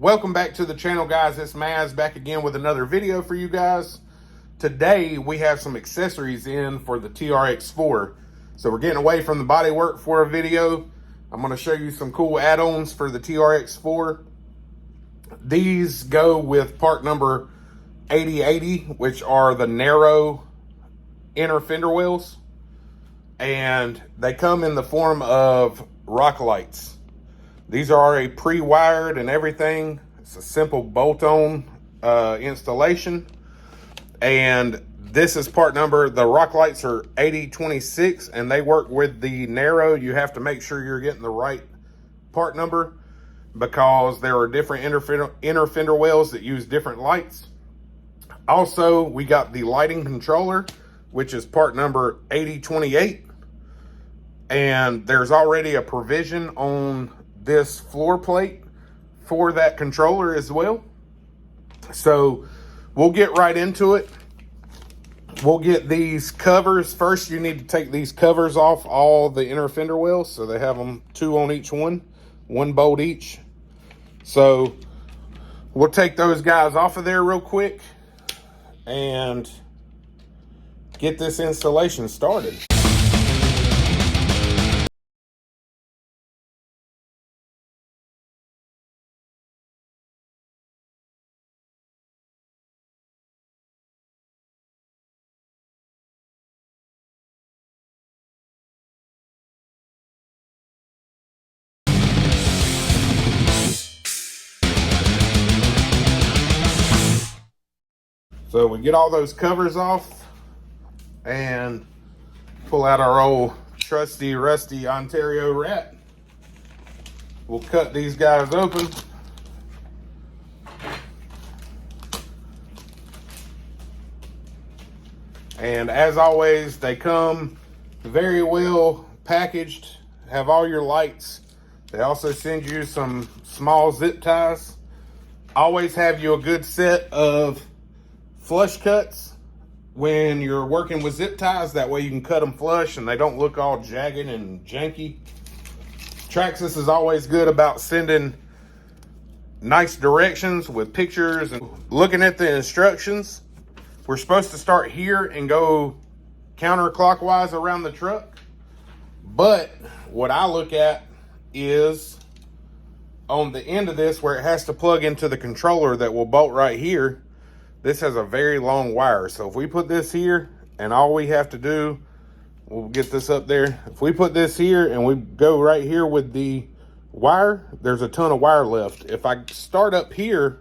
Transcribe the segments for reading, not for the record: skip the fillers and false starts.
Welcome back to the channel, guys. It's MAZZ back again with another video for you guys. Today we have some accessories in for the TRX4. So we're getting away from the body work for a video. I'm going to show you some cool add-ons for the TRX4. These go with part number 8080, which are the narrow inner fender wells. And they come in the form of rock lights. These are already pre-wired and everything. It's a simple bolt-on installation. And this is part number, the rock lights are 8026 and they work with the narrow. You have to make sure you're getting the right part number because there are different inner fender wells that use different lights. Also, we got the lighting controller, which is part number 8028. And there's already a provision on this floor plate for that controller as well. So we'll get right into it. We'll get these covers. First, you need to take these covers off all the inner fender wells. So they have them 2 on each one bolt each. So we'll take those guys off of there real quick and get this installation started. So we get all those covers off and pull out our old trusty, rusty Ontario rat. We'll cut these guys open. And as always, they come very well packaged, have all your lights. They also send you some small zip ties. Always have you a good set of flush cuts when you're working with zip ties. That way you can cut them flush and they don't look all jagged and janky. TRAXXAS is always good about sending nice directions with pictures and looking at the instructions. We're supposed to start here and go counterclockwise around the truck. But what I look at is on the end of this where it has to plug into the controller that will bolt right here. This has a very long wire. So if we put this here and all we have to do, we'll get this up there. If we put this here and we go right here with the wire, there's a ton of wire left. If I start up here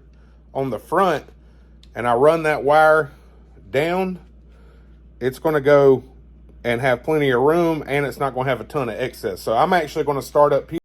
on the front and I run that wire down, it's going to go and have plenty of room and it's not going to have a ton of excess. So I'm actually going to start up here.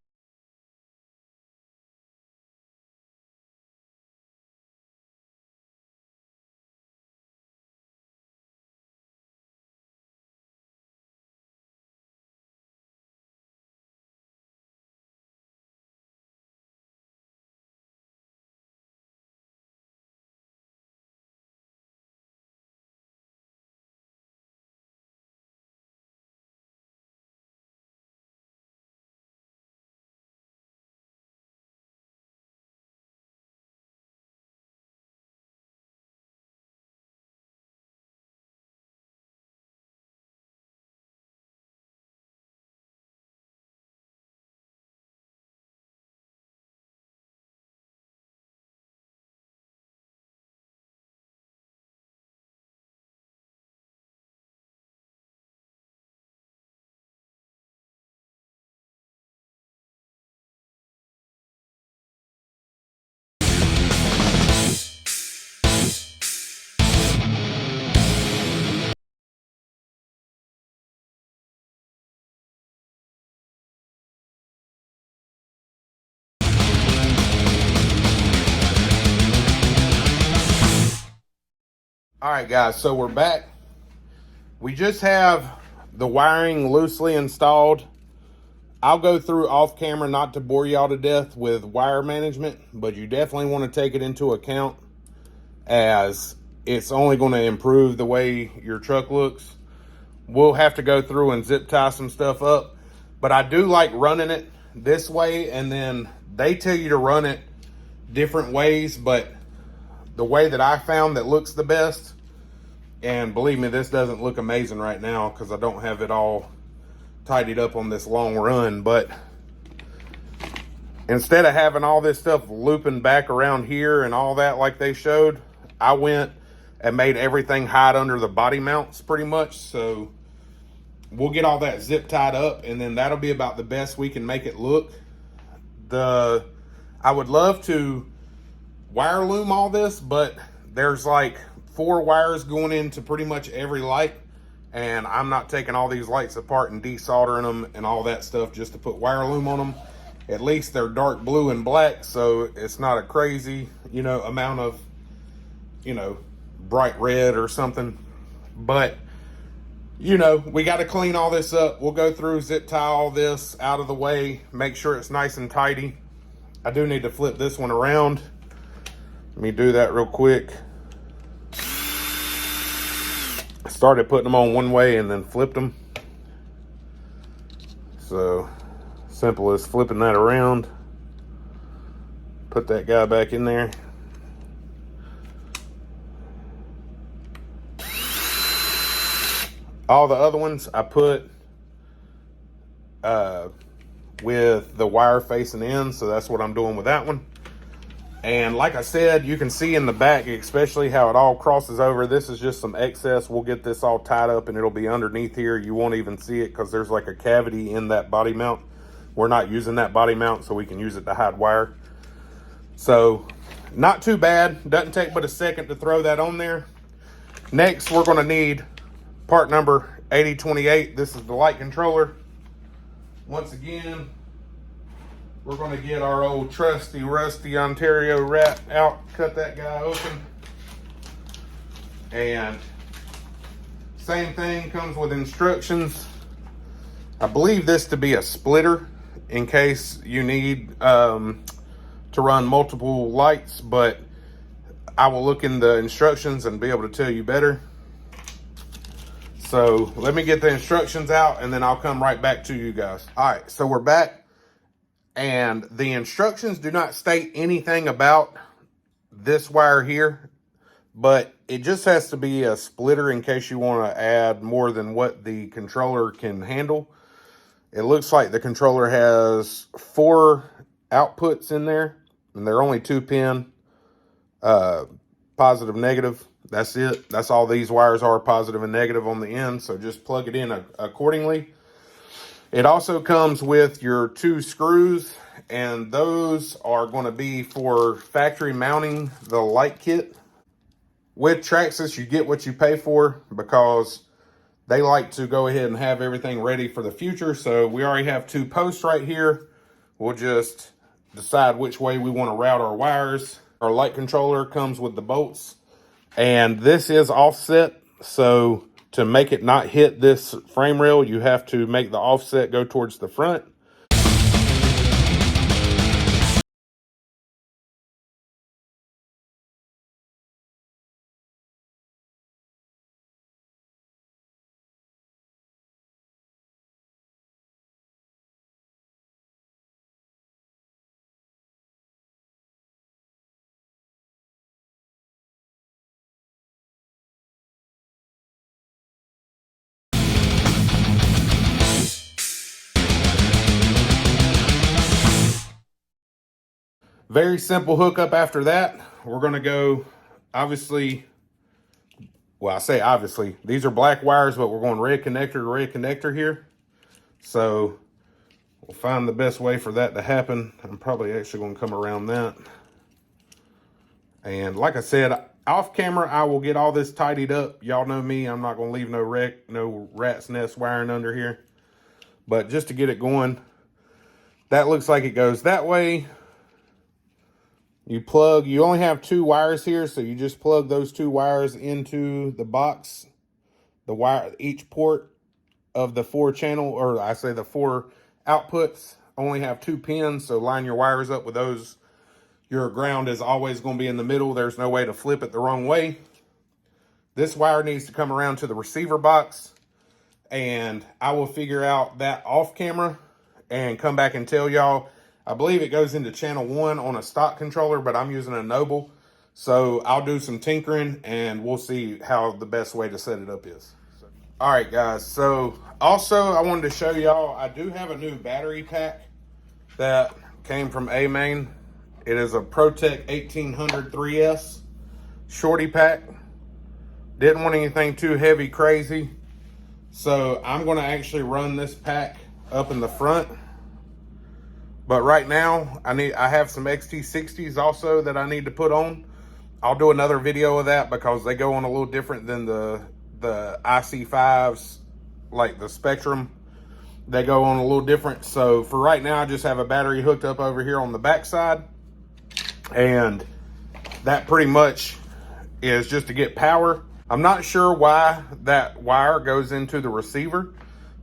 All right, guys, so we're back. We just have the wiring loosely installed. I'll go through off camera, not to bore y'all to death with wire management, but you definitely want to take it into account as it's only going to improve the way your truck looks. We'll have to go through and zip tie some stuff up, but I do like running it this way, and then they tell you to run it different ways, but the way that I found that looks the best, and believe me, this doesn't look amazing right now because I don't have it all tidied up on this long run, but instead of having all this stuff looping back around here and all that like they showed, I went and made everything hide under the body mounts pretty much. So we'll get all that zip tied up, and then that'll be about the best we can make it look. I would love to wire loom all this, but there's like 4 wires going into pretty much every light, and I'm not taking all these lights apart and desoldering them and all that stuff just to put wire loom on them. At least they're dark blue and black, so it's not a crazy, you know, amount of, you know, bright red or something. But, you know, we got to clean all this up. We'll go through, zip tie all this out of the way, make sure it's nice and tidy. I do need to flip this one around. Let me do that real quick. I started putting them on one way and then flipped them. So simple as flipping that around. Put that guy back in there. All the other ones I put with the wire facing in, so that's what I'm doing with that one. And like I said, you can see in the back, especially how it all crosses over. This is just some excess. We'll get this all tied up and it'll be underneath here. You won't even see it because there's like a cavity in that body mount. We're not using that body mount, so we can use it to hide wire. So not too bad. Doesn't take but a second to throw that on there. Next, we're going to need part number 8028. This is the light controller. Once again, we're going to get our old trusty, rusty Ontario rat out, cut that guy open. And same thing, comes with instructions. I believe this to be a splitter in case you need to run multiple lights, but I will look in the instructions and be able to tell you better. So let me get the instructions out and then I'll come right back to you guys. All right, so we're back, and the instructions do not state anything about this wire here, but it just has to be a splitter in case you want to add more than what the controller can handle. It looks like the controller has 4 outputs in there, and they're only 2-pin, positive, negative. That's it. That's all these wires are, positive and negative on the end. So just plug it in accordingly. It also comes with your 2 screws, and those are going to be for factory mounting the light kit. With TRAXXAS, you get what you pay for because they like to go ahead and have everything ready for the future. So we already have 2 posts right here. We'll just decide which way we want to route our wires. Our light controller comes with the bolts, and this is offset. So to make it not hit this frame rail, you have to make the offset go towards the front. Very simple hookup after that. We're going to go, obviously, well, I say obviously, these are black wires, but we're going red connector to red connector here. So we'll find the best way for that to happen. I'm probably actually going to come around that. And like I said, off camera, I will get all this tidied up. Y'all know me. I'm not going to leave no rat's nest wiring under here. But just to get it going, that looks like it goes that way. You only have 2 wires here, so you just plug those 2 wires into the box. The wire, each port of the 4 channel, or I say the 4 outputs, only have 2 pins, so line your wires up with those. Your ground is always going to be in the middle. There's no way to flip it the wrong way. This wire needs to come around to the receiver box, and I will figure out that off camera and come back and tell y'all. I believe it goes into channel 1 on a stock controller, but I'm using a Noble. So I'll do some tinkering and we'll see how the best way to set it up is. All right, guys. So also I wanted to show y'all, I do have a new battery pack that came from A-Main. It is a ProTech 1800 3S shorty pack. Didn't want anything too heavy, crazy. So I'm going to actually run this pack up in the front. But right now, I have some XT60s also that I need to put on. I'll do another video of that because they go on a little different than the IC5s, like the Spectrum. They go on a little different. So for right now, I just have a battery hooked up over here on the back side. And that pretty much is just to get power. I'm not sure why that wire goes into the receiver,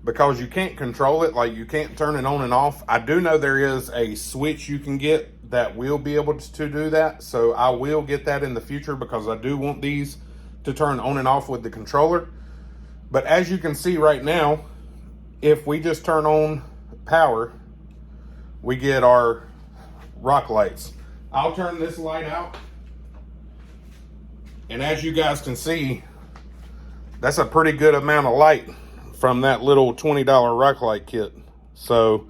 because you can't control it, like you can't turn it on and off. I do know there is a switch you can get that will be able to do that, so I will get that in the future because I do want these to turn on and off with the controller. But as you can see right now, if we just turn on power, we get our rock lights. I'll turn this light out, and as you guys can see, that's a pretty good amount of light from that little $20 rock light kit. So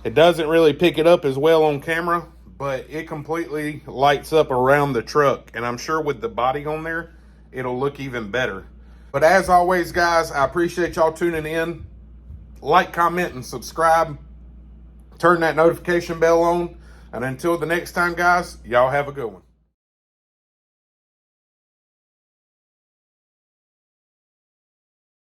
it doesn't really pick it up as well on camera, but it completely lights up around the truck. And I'm sure with the body on there, it'll look even better. But as always, guys, I appreciate y'all tuning in. Like, comment, and subscribe. Turn that notification bell on. And until the next time, guys, y'all have a good one.